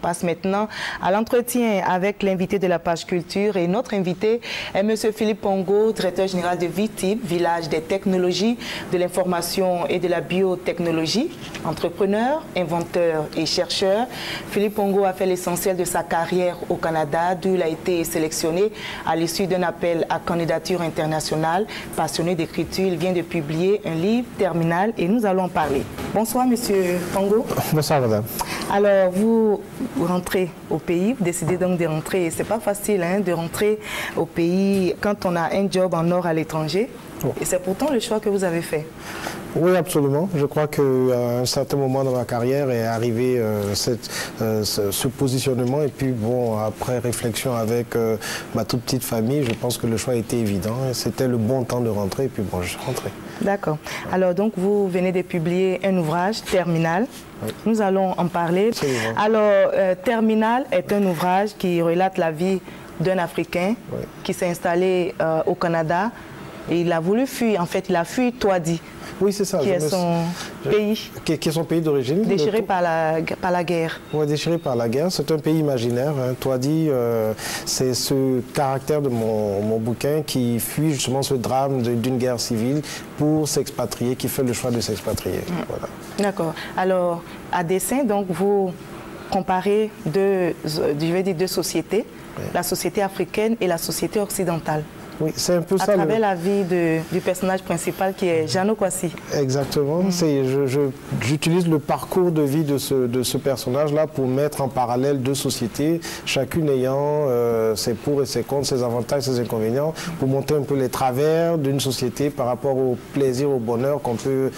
passe maintenant à l'entretien avec l'invité de la page culture. Et notre invité est M. Philippe Pongo, directeur général de VITIB, Village des technologies, de l'information et de la biotechnologie. Entrepreneur, inventeur et chercheur, Philippe Pongo a fait l'essentiel de sa carrière au Canada, d'où il a été sélectionné à l'issue d'un appel à candidature internationale. Passionné d'écriture, il vient de publier un livre, Terminal, et nous allons en parler. Bonsoir, Monsieur Pongo. Bonsoir, madame. Alors, vous rentrez au pays, vous décidez donc de rentrer. C'est pas facile hein, de rentrer au pays quand on a un job en or à l'étranger. Oh. Et c'est pourtant le choix que vous avez fait. Oui, absolument. Je crois qu'à un certain moment dans ma carrière est arrivé ce positionnement. Et puis, bon, après réflexion avec ma toute petite famille, je pense que le choix était évident. C'était le bon temps de rentrer. Et puis, bon, je suis rentré. D'accord. Alors, donc, vous venez de publier un ouvrage, Terminal. Oui. Nous allons en parler. Alors, Terminal est un ouvrage qui relate la vie d'un Africain qui s'est installé au Canada. Et il a voulu fuir, en fait, il a fui Toadi. Oui, c'est ça. Qui est son pays. Qui est son pays d'origine. Déchiré par la guerre. Oui, déchiré par la guerre. C'est un pays imaginaire. Hein. Toadi, c'est ce caractère de mon bouquin qui fuit justement ce drame d'une guerre civile pour s'expatrier, qui fait le choix de s'expatrier. Voilà. D'accord. Alors, à dessein, donc, vous comparez deux sociétés, la société africaine et la société occidentale. Oui, c'est un peu ça. À travers la vie du personnage principal qui est Jano Kwasi. Exactement. J'utilise le parcours de vie de ce personnage-là pour mettre en parallèle deux sociétés, chacune ayant ses pour et ses contre, ses avantages, ses inconvénients, pour montrer un peu les travers d'une société par rapport au plaisir, au bonheur qu'on peut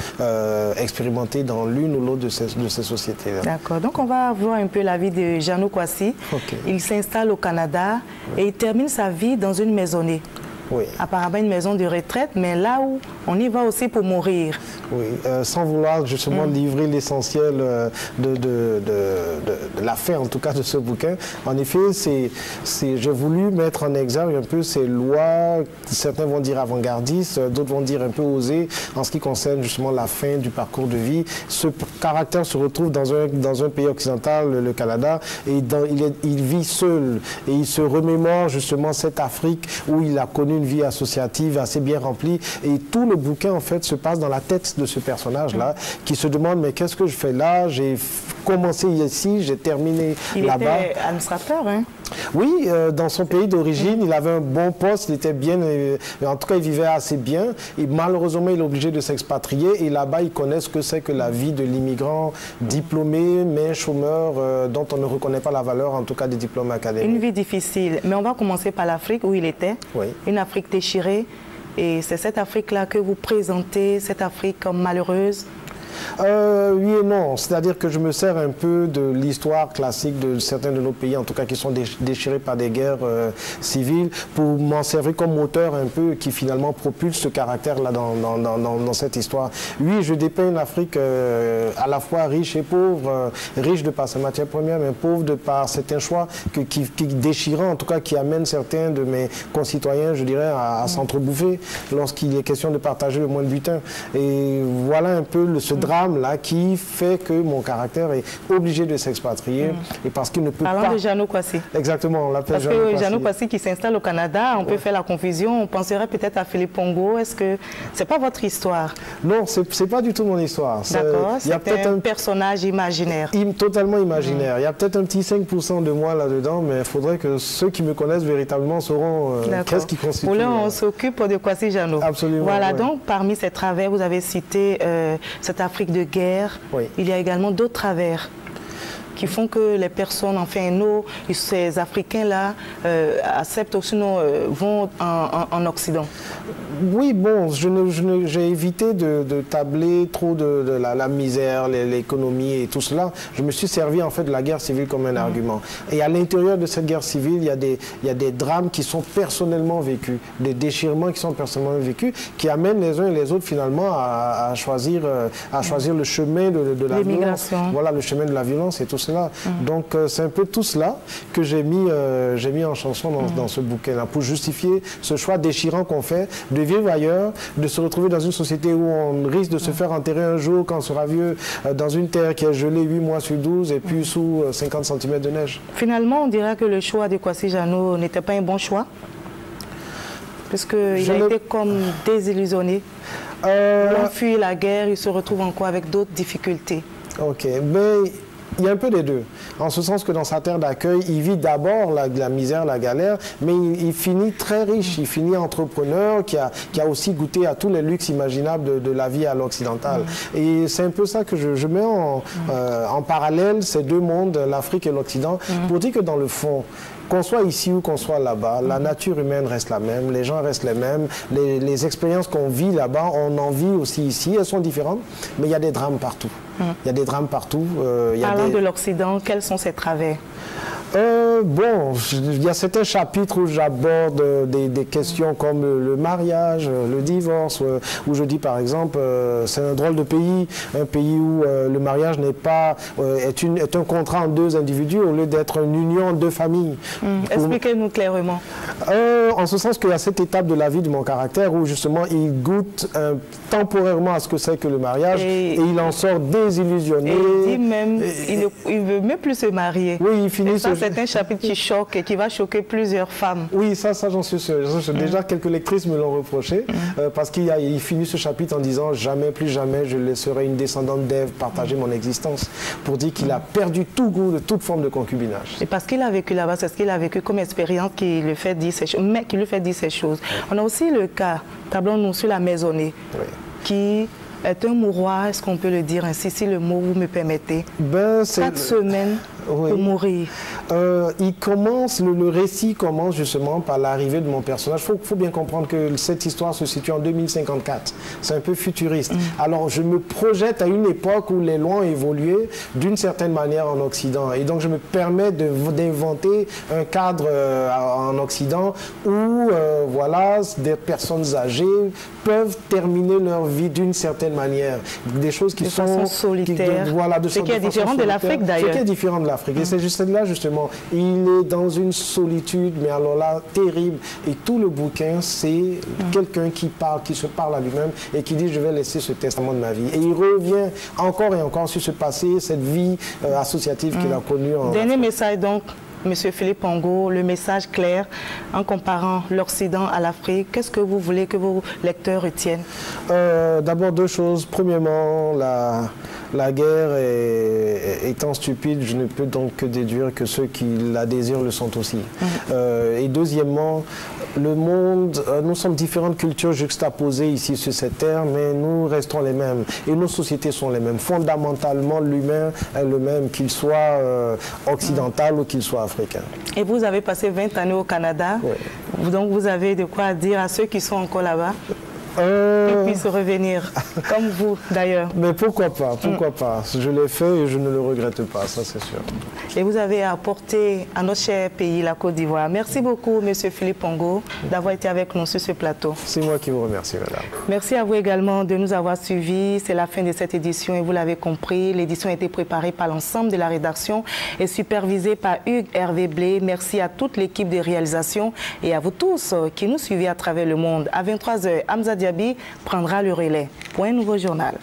expérimenter dans l'une ou l'autre de ces sociétés-là. D'accord. Donc on va voir un peu la vie de Jano Kwasi. Okay. Il s'installe au Canada et il termine sa vie dans une maisonnée. Oui. Apparemment une maison de retraite, mais là où on y va aussi pour mourir. Oui, sans vouloir justement livrer l'essentiel de la fin, en tout cas, de ce bouquin. En effet, j'ai voulu mettre en exergue un peu ces lois, certains vont dire avant-gardistes, d'autres vont dire un peu osées, en ce qui concerne justement la fin du parcours de vie. Ce caractère se retrouve dans un pays occidental, le Canada, et il vit seul. Et il se remémore justement cette Afrique où il a connu une vie associative assez bien remplie. Et tout le bouquin, en fait, se passe dans la tête de ce personnage-là, qui se demande, mais qu'est-ce que je fais là? J'ai commencé ici, j'ai terminé là-bas. Il était administrateur, hein? Oui, dans son pays d'origine, il avait un bon poste, il était bien, en tout cas, il vivait assez bien. Et malheureusement, il est obligé de s'expatrier. Et là-bas, il connaît ce que c'est que la vie de l'immigrant diplômé, mais chômeur, dont on ne reconnaît pas la valeur, en tout cas, des diplômes académiques. Une vie difficile. Mais on va commencer par l'Afrique, où il était. Oui. Une Afrique déchirée. Et c'est cette Afrique-là que vous présentez, cette Afrique comme malheureuse. Oui et non, c'est-à-dire que je me sers un peu de l'histoire classique de certains de nos pays, en tout cas qui sont déchirés par des guerres civiles, pour m'en servir comme moteur un peu qui finalement propulse ce caractère-là dans cette histoire. Oui, je dépeins une Afrique à la fois riche et pauvre, riche de par ses matières premières, mais pauvre de par certains choix qui déchirant, en tout cas qui amènent certains de mes concitoyens, je dirais, à s'entrebouffer lorsqu'il est question de partager le moins de butin. Et voilà un peu ce drame-là qui fait que mon caractère est obligé de s'expatrier et parce qu'il ne peut pas... Parlons de Jano Kwasi. Exactement, on l'appelle Jano Kwasi. Parce que Jano Kwasi qui s'installe au Canada, on peut faire la confusion, on penserait peut-être à Philippe Pongo. Est-ce que c'est pas votre histoire? Non, c'est pas du tout mon histoire. D'accord, c'est un personnage imaginaire. Totalement imaginaire. Il y a peut-être un petit 5% de moi là-dedans, mais il faudrait que ceux qui me connaissent véritablement sauront qu'est-ce qui constitue... Pour là, on s'occupe de Kwasi Jano. Absolument. Voilà, donc parmi ces travers, vous avez cité cette Afrique de guerre, il y a également d'autres travers qui font que les personnes, enfin ces Africains-là, acceptent aussi, vont en Occident. Oui, bon, j'ai évité de tabler trop de la misère, l'économie et tout cela. Je me suis servi en fait de la guerre civile comme un argument. Et à l'intérieur de cette guerre civile, il y a des drames qui sont personnellement vécus, des déchirements qui sont personnellement vécus, qui amènent les uns et les autres finalement à choisir le chemin de la violence. Voilà, le chemin de la violence et tout cela. Donc c'est un peu tout cela que j'ai mis en chanson dans ce bouquin-là, pour justifier ce choix déchirant qu'on fait de vivre ailleurs, de se retrouver dans une société où on risque de se faire enterrer un jour quand on sera vieux, dans une terre qui est gelée 8 mois sur 12 et puis sous 50 cm de neige. Finalement, on dirait que le choix de Kwasi Jano n'était pas un bon choix, puisqu'il a été comme désillusionné. Il a fui la guerre, il se retrouve encore avec d'autres difficultés. Ok, mais il y a un peu des deux. En ce sens que dans sa terre d'accueil, il vit d'abord la misère, la galère, mais il finit très riche. Il finit entrepreneur qui a aussi goûté à tous les luxes imaginables de la vie à l'occidentale. Et c'est un peu ça que je mets en parallèle ces deux mondes, l'Afrique et l'Occident, pour dire que dans le fond, qu'on soit ici ou qu'on soit là-bas, la nature humaine reste la même, les gens restent les mêmes, les expériences qu'on vit là-bas, on en vit aussi ici, elles sont différentes, mais il y a des drames partout. Il y a des drames partout. Parlant de l'Occident, quels sont ses travers? Bon, il y a certains chapitres où j'aborde des questions comme le mariage, le divorce, où je dis par exemple, c'est un drôle de pays, un pays où le mariage n'est pas, est un contrat en deux individus au lieu d'être une union de familles. Expliquez-nous clairement. En ce sens qu'il y a cette étape de la vie de mon caractère où justement il goûte temporairement à ce que c'est que le mariage et il en sort désillusionné. Et il dit même, il ne veut même plus se marier. Oui, il finit c'est un chapitre qui choque et qui va choquer plusieurs femmes. Oui, ça j'en suis sûr. Déjà, quelques lectrices me l'ont reproché parce qu'il finit ce chapitre en disant « Jamais, plus jamais, je laisserai une descendante d'Ève partager mon existence » pour dire qu'il a perdu tout goût de toute forme de concubinage. Et parce qu'il a vécu là-bas, c'est ce qu'il a vécu comme expérience qui lui fait dire ces choses. Mais qui lui fait dire ces choses. On a aussi le cas, tablons-nous sur la maisonnée, qui est un mouroir, est-ce qu'on peut le dire ainsi, si le mot vous me permettez? 4 semaines pour mourir. Il commence, le récit commence justement par l'arrivée de mon personnage. Il faut bien comprendre que cette histoire se situe en 2054. C'est un peu futuriste. Alors je me projette à une époque où les lois ont évolué d'une certaine manière en Occident. Et donc je me permets d'inventer un cadre en Occident où voilà, des personnes âgées peuvent terminer leur vie d'une certaine manière. Des choses qui sont... façon solitaire. Ce qui est différent de l'Afrique d'ailleurs. Ce qui est différent de l'Afrique. Et c'est juste là justement, il est dans une solitude, mais alors là, terrible. Et tout le bouquin, c'est quelqu'un qui parle, qui se parle à lui-même et qui dit « je vais laisser ce testament de ma vie ». Et il revient encore et encore sur ce passé, cette vie associative qu'il a connue. Dernier message donc. Monsieur Philippe Pongo, le message clair en comparant l'Occident à l'Afrique, qu'est-ce que vous voulez que vos lecteurs retiennent? D'abord 2 choses. Premièrement, la guerre étant stupide, je ne peux donc que déduire que ceux qui la désirent le sont aussi. Et deuxièmement, le monde, nous sommes différentes cultures juxtaposées ici sur cette terre, mais nous restons les mêmes. Et nos sociétés sont les mêmes. Fondamentalement, l'humain est le même, qu'il soit occidental ou qu'il soit africain. Et vous avez passé 20 années au Canada, donc vous avez de quoi dire à ceux qui sont encore là-bas qu'ils puissent revenir, comme vous d'ailleurs. Mais pourquoi pas, pourquoi pas. Je l'ai fait et je ne le regrette pas, ça c'est sûr. Et vous avez apporté à notre cher pays, la Côte d'Ivoire. Merci beaucoup, Monsieur Philippe Pongo, d'avoir été avec nous sur ce plateau. C'est moi qui vous remercie, madame. Merci à vous également de nous avoir suivis. C'est la fin de cette édition et vous l'avez compris, l'édition a été préparée par l'ensemble de la rédaction et supervisée par Hugues Hervé Blé. Merci à toute l'équipe de réalisation et à vous tous qui nous suivez à travers le monde. À 23h, Hamza Diaby prendra le relais pour un nouveau journal.